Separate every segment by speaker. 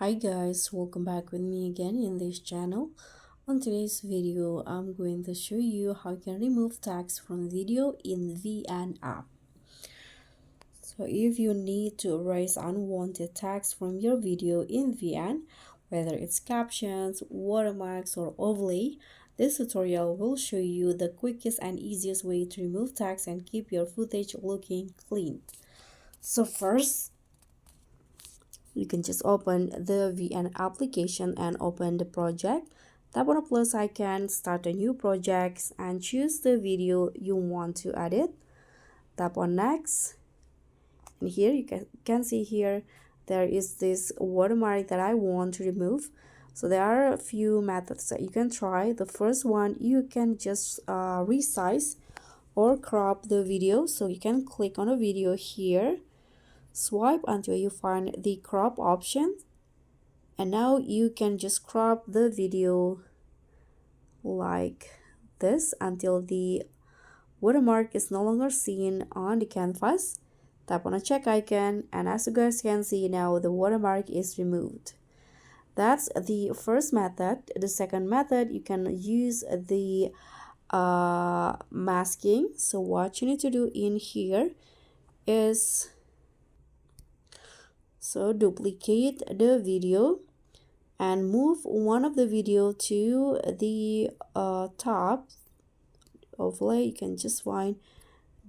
Speaker 1: Hi guys, welcome back with me again in this channel. On today's video, I'm going to show you how you can remove text from video in VN app. So if you need to erase unwanted text from your video in VN, whether it's captions, watermarks, or overlay, this tutorial will show you the quickest and easiest way to remove text and keep your footage looking clean. So first, you can just open the VN application and open the project. Tap on the plus icon, start a new project, and choose the video you want to edit. Tap on next, and here you can see here there is this watermark that I want to remove. So there are a few methods that you can try. The first one, you can just resize or crop the video. So you can click on a video here, swipe until you find the crop option, and now you can just crop the video like this until the watermark is no longer seen on the canvas. Tap on a check icon, and as you guys can see, now the watermark is removed. That's the first method. The second method, you can use the masking. So what you need to do in here is duplicate the video and move one of the video to the top overlay. You can just find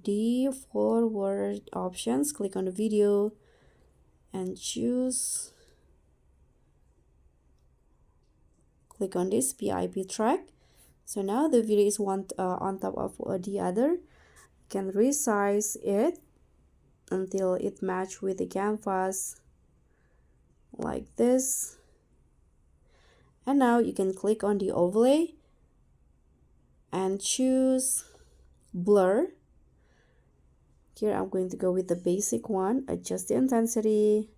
Speaker 1: the forward options, click on the video and click on this PIP track. So now the video is on top of the other. You can resize it until it match with the canvas like this. And now you can click on the overlay and choose blur. Here I'm going to go with the basic one, adjust the intensity,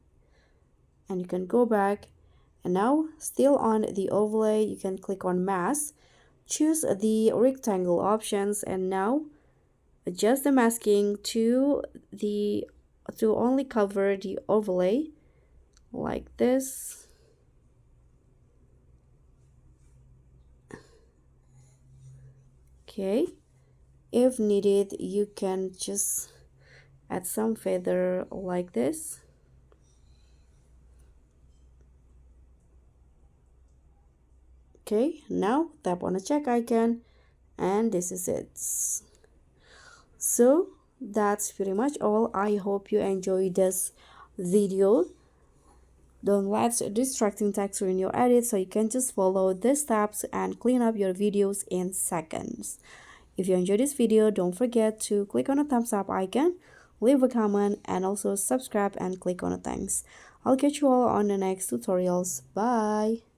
Speaker 1: and you can go back. And now still on the overlay, you can click on mask, choose the rectangle options, and now adjust the masking to only cover the overlay like this. Okay, if needed, you can just add some feather like this. Okay, now tap on the check icon, and this is it. So that's pretty much all. I hope you enjoyed this video. Don't let distracting text ruin your edit, so you can just follow the steps and clean up your videos in seconds. If you enjoyed this video, don't forget to click on the thumbs up icon, leave a comment, and also subscribe and click on the thanks. I'll catch you all on the next tutorials. Bye!